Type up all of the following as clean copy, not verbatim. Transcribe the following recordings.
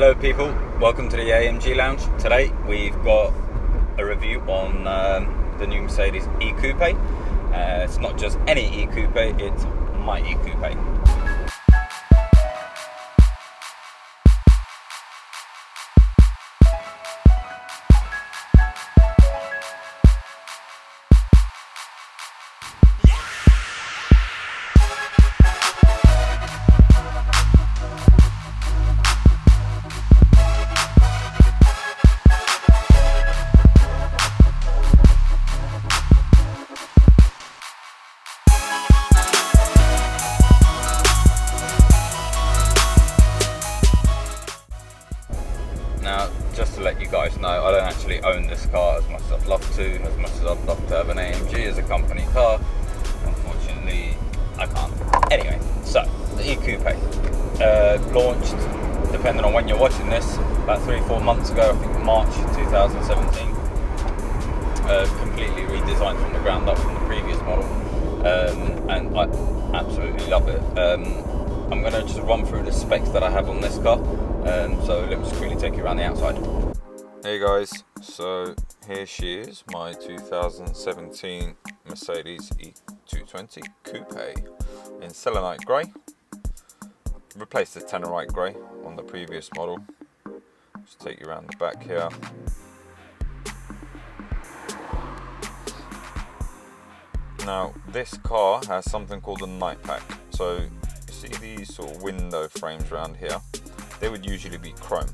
Hello people, welcome to the AMG Lounge. Today we've got a review on the new Mercedes E Coupe. It's not just any E Coupe, it's my E Coupe. Now, just to let you guys know, I don't actually own this car as much as I'd love to, as much as I'd love to have an AMG as a company car. Unfortunately, I can't. Anyway, so, the E Coupe launched, depending on when you're watching this, about 3-4 months ago, I think March 2017. Completely redesigned from the ground up from the previous model. And I absolutely love it. I'm going to just run through the specs that I have on this car. So let me just quickly take you around the outside. Hey guys, so here she is, my 2017 Mercedes E220 Coupe in selenite grey. Replaced the tannerite grey on the previous model. Just take you around the back here. Now this car has something called a night pack. So you see these sort of window frames around here, they would usually be chrome,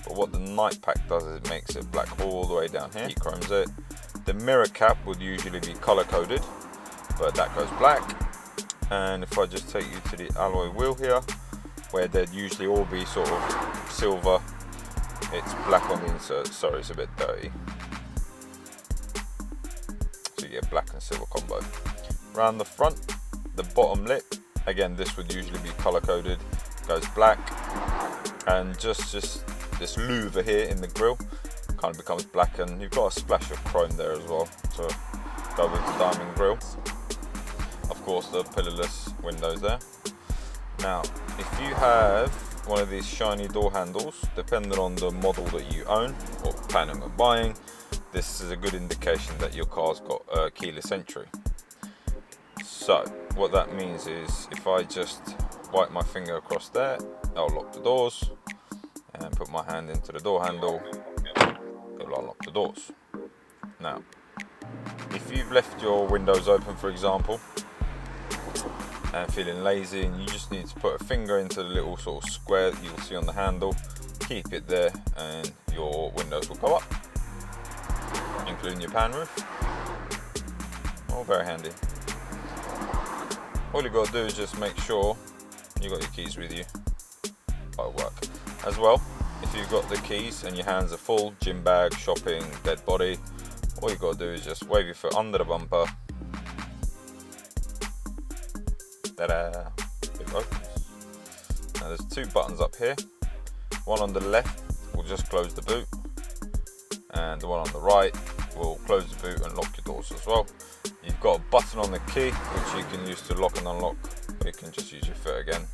but what the night pack does is it makes it black all the way down here. He chromes it. The mirror cap would usually be color coded, but that goes black. And if I just take you to the alloy wheel here, where they'd usually all be sort of silver, it's black on the insert. Sorry, it's a bit dirty. So you get black and silver combo. Around the front, the bottom lip, again this would usually be color coded, goes black. And just this louver here in the grille kind of becomes black, and you've got a splash of chrome there as well to go with the diamond grille. Of course, the pillarless windows there. Now, if you have one of these shiny door handles, depending on the model that you own or planning on buying, this is a good indication that your car's got a keyless entry. So what that means is if I just wipe my finger across there, I'll lock the doors, and put my hand into the door handle, it'll unlock the doors. Now, if you've left your windows open, for example, and feeling lazy, and you just need to put a finger into the little sort of square that you'll see on the handle, keep it there, and your windows will go up, including your pan roof. Oh, very handy. All you've got to do is just make sure you got your keys with you. That'll work. As well, if you've got the keys and your hands are full, gym bag, shopping, dead body, all you got to do is just wave your foot under the bumper. Ta-da! It opens. Now there's two buttons up here. One on the left will just close the boot, and the one on the right will close the boot and lock your doors as well. You've got a button on the key which you can use to lock and unlock, or you can just use your foot again.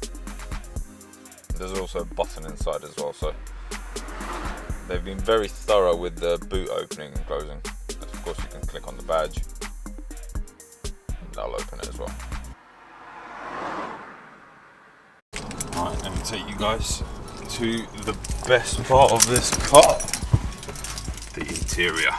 There's also a button inside as well, so they've been very thorough with the boot opening and closing. And of course you can click on the badge, and that'll open it as well. Right, let me take you guys to the best part of this car, the interior.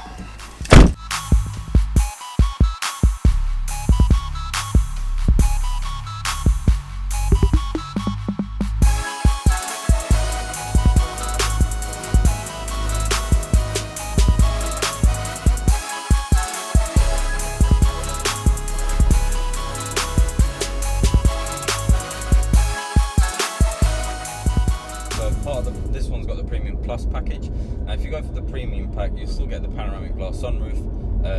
This one's got the Premium Plus package. Now if you go for the Premium pack, you'll still get the panoramic glass sunroof,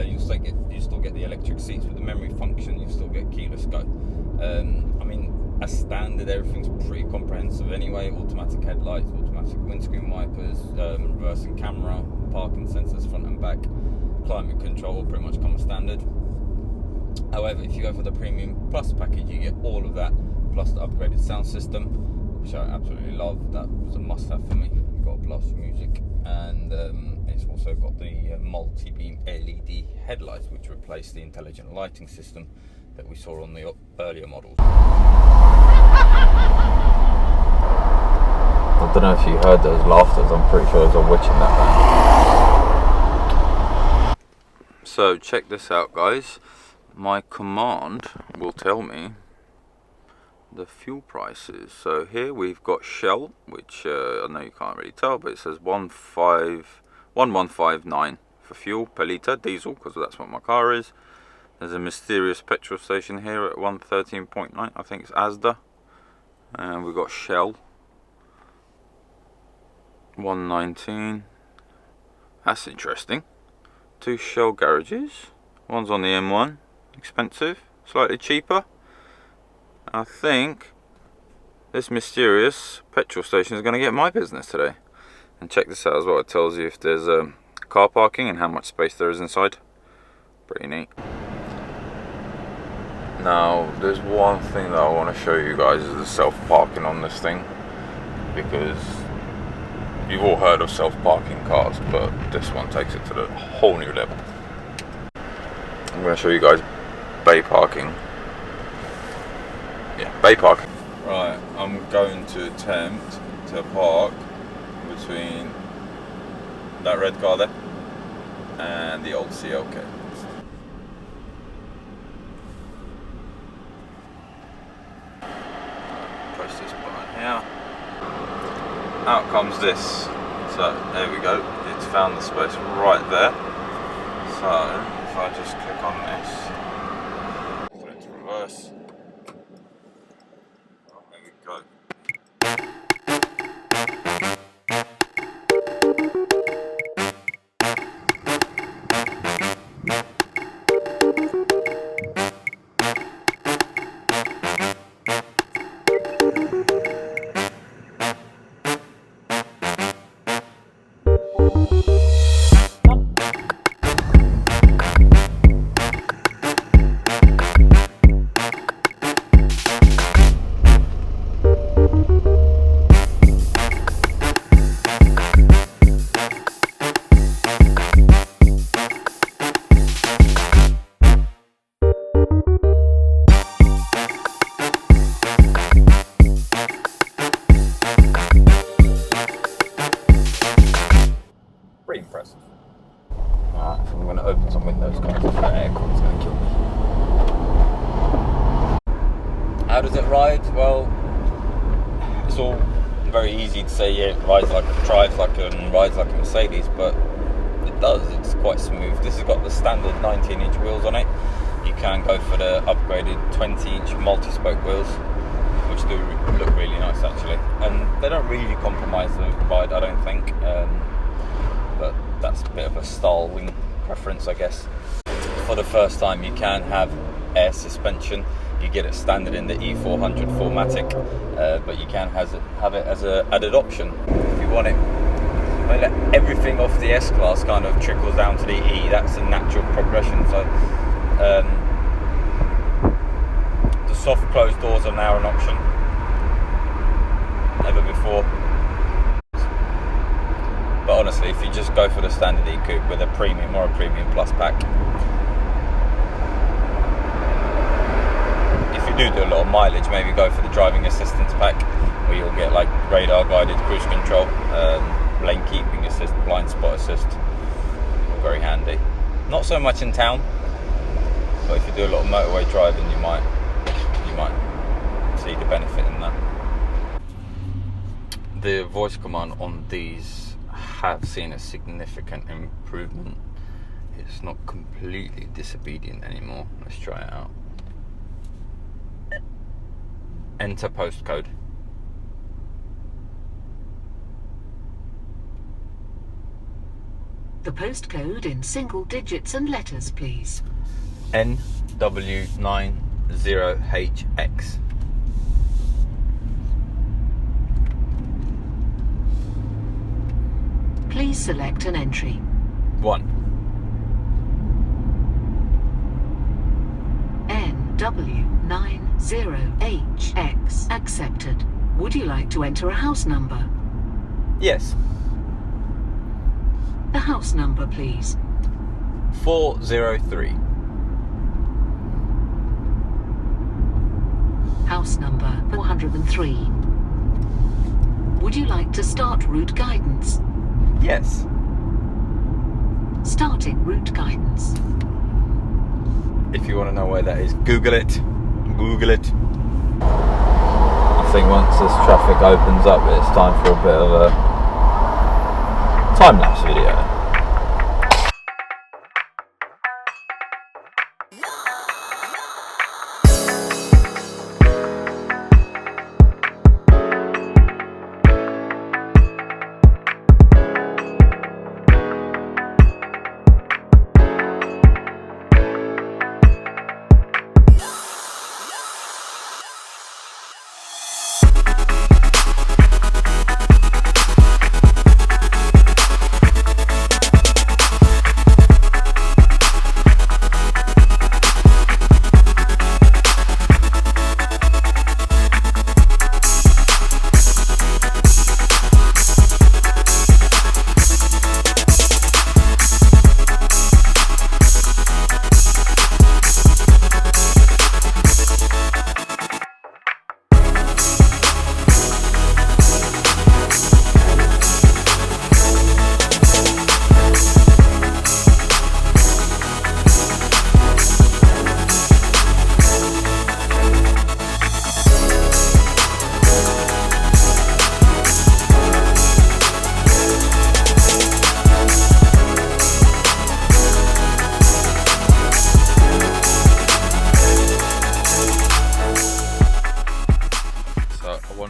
you still get the electric seats with the memory function, you still get keyless go. I mean, as standard, everything's pretty comprehensive anyway. Automatic headlights, automatic windscreen wipers, reversing camera, parking sensors front and back, climate control will pretty much come standard. However, if you go for the Premium Plus package, you get all of that, plus the upgraded sound system, which which I absolutely love. That was a must-have for me. You've got blast music, and it's also got the multi-beam LED headlights, which replaced the intelligent lighting system that we saw on the earlier models. I don't know if you heard those laughters. I'm pretty sure there's a witch in that van. So check this out, guys. My command will tell me the fuel prices. So here we've got Shell, which I know you can't really tell, but it says 1159 for fuel per litre, diesel, because that's what my car is. There's a mysterious petrol station here at 113.9, I think it's Asda. And we've got Shell 119. That's interesting. 2 Shell garages. One's on the M1, expensive, slightly cheaper. I think this mysterious petrol station is going to get my business today. And check this out as well, it tells you if there's car parking and how much space there is inside. Pretty neat. Now there's one thing that I want to show you guys, is the self-parking on this thing, because you've all heard of self-parking cars, but this one takes it to the whole new level. I'm going to show you guys bay parking. Yeah, bay parking. Right, I'm going to attempt to park between that red car there and the old CLK. Press this button here. Out comes this. So there we go. It's found the space right there. So if I just click on this, put it to reverse. There we go. Pretty impressive. Alright, so I'm going to open some windows, guys. The aircon's going to kill me. How does it ride? Well, it's all very easy to say, yeah, it rides like a Mercedes, but it does. It's quite smooth. This has got the standard 19-inch wheels on it. You can go for the upgraded 20-inch multi-spoke wheels, which do look really nice actually, and they don't really compromise the ride, I don't think. But that's a bit of a style wing preference, I guess. For the first time, you can have air suspension. You get it standard in the E400 4MATIC, but you can have it as an added option if you want it. They let everything off the S-Class kind of trickles down to the E. That's a natural progression. So the soft closed doors are now an option. Never before. But honestly, if you just go for the standard E Coupe with a premium or a premium plus pack, if you do a lot of mileage, maybe go for the driving assistance pack, where you'll get like radar guided cruise control, lane keeping assist, blind spot assist. Very handy. Not so much in town, but if you do a lot of motorway driving, you might see the benefit in that. The voice command on these have seen a significant improvement. It's not completely disobedient anymore. Let's try it out. Enter postcode. The postcode in single digits and letters, please. NW90HX. Please select an entry. 1. NW90HX accepted. Would you like to enter a house number? Yes. The house number, please. 403. House number 403. Would you like to start route guidance? Yes. Starting route guidance. If you want to know where that is, Google it. Google it. I think once this traffic opens up, it's time for a bit of a time-lapse video.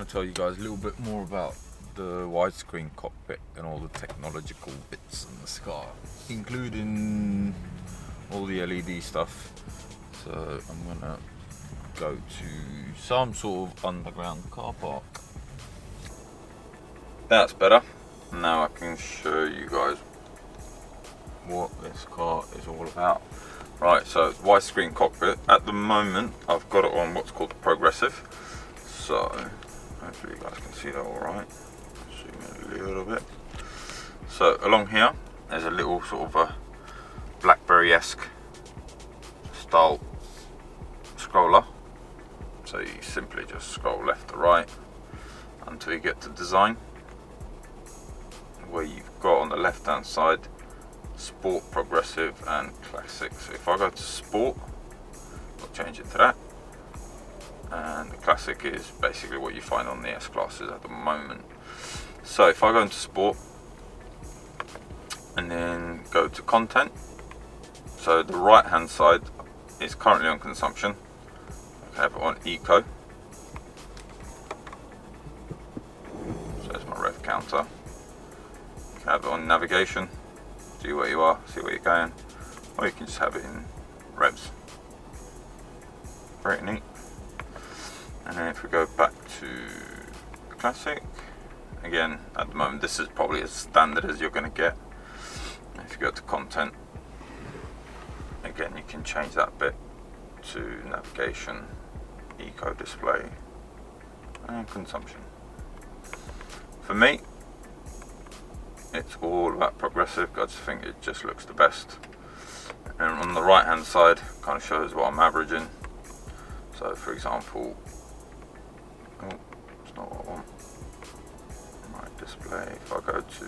Tell you guys a little bit more about the widescreen cockpit and all the technological bits in this car, including all the LED stuff. So I'm gonna go to some sort of underground car park. That's better. Now I can show you guys what this car is all about. Right, so widescreen cockpit. At the moment I've got it on what's called progressive. So hopefully you guys can see that all right. Zoom in a little bit. So along here, there's a little sort of a BlackBerry-esque style scroller. So you simply just scroll left to right until you get to design, where you've got on the left-hand side sport, progressive, and classic. So if I go to sport, I'll change it to that. And the classic is basically what you find on the S classes at the moment. So if I go into sport and then go to content, so the right hand side is currently on consumption. I have it on eco, so there's my rev counter. I have it on navigation, see where you are, see where you're going, or you can just have it in revs. Very neat. And then if we go back to classic, again at the moment this is probably as standard as you're going to get. If you go to content, again you can change that bit to navigation, eco display, and consumption. For me, it's all about progressive. I just think it just looks the best. And on the right hand side kind of shows what I'm averaging. So for example, oh, it's not what I want. Right, display. If I go to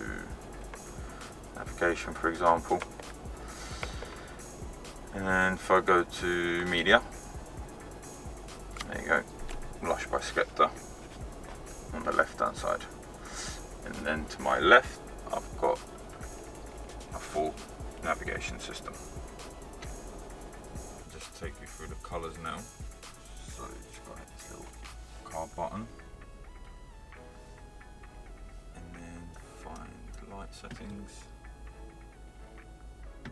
navigation, for example, and if I go to media, there you go, Lush by Skepta on the left hand side. And then to my left, I've got a full navigation system. I'll just take you through the colours now. So it's got this little car button, and then find light settings,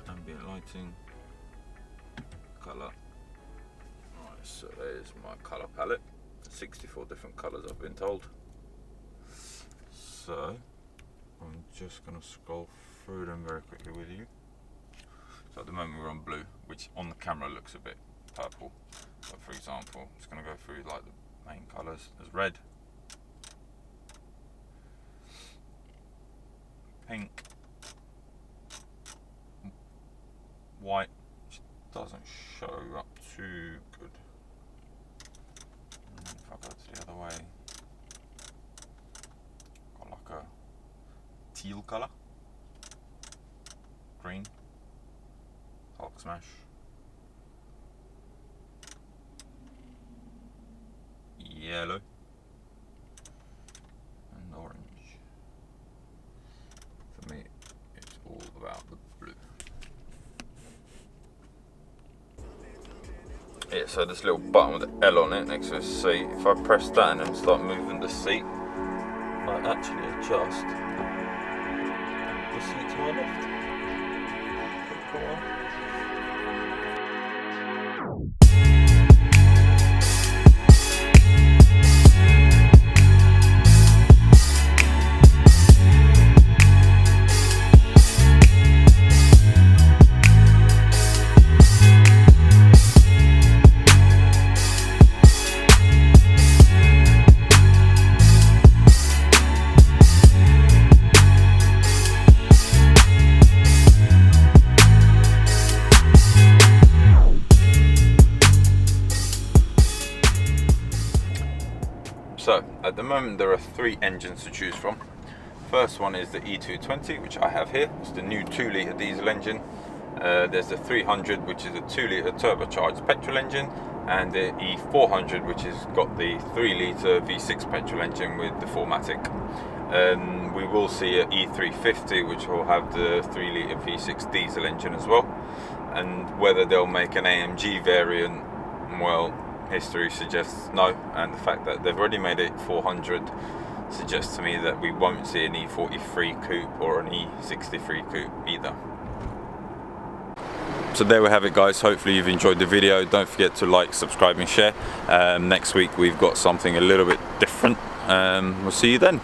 ambient lighting, colour. Right, so there's my colour palette, 64 different colours I've been told. So I'm just going to scroll through them very quickly with you. So at the moment we're on blue, which on the camera looks a bit purple. So for example, I'm just going to go through like the main colours. There's red, pink, white, which doesn't show up too good. And if I go to the other way, got like a teal colour, green, Hulk smash, yellow, and orange. For me, it's all about the blue. Yeah, so this little button with the L on it next to the seat, if I press that and then start moving the seat, I actually adjust the seat to my left. Pretty cool, huh? So at the moment there are 3 engines to choose from. First one is the E220, which I have here. It's the new 2-litre diesel engine. There's the 300, which is a 2-litre turbocharged petrol engine, and the E400, which has got the 3-litre V6 petrol engine with the 4MATIC. We will see an E350, which will have the 3-litre V6 diesel engine as well. And whether they'll make an AMG variant, well, history suggests no, and the fact that they've already made it 400 suggests to me that we won't see an E43 coupe or an E63 coupe either. So there we have it, guys. Hopefully you've enjoyed the video. Don't forget to like, subscribe and share. Next week we've got something a little bit different. We'll see you then.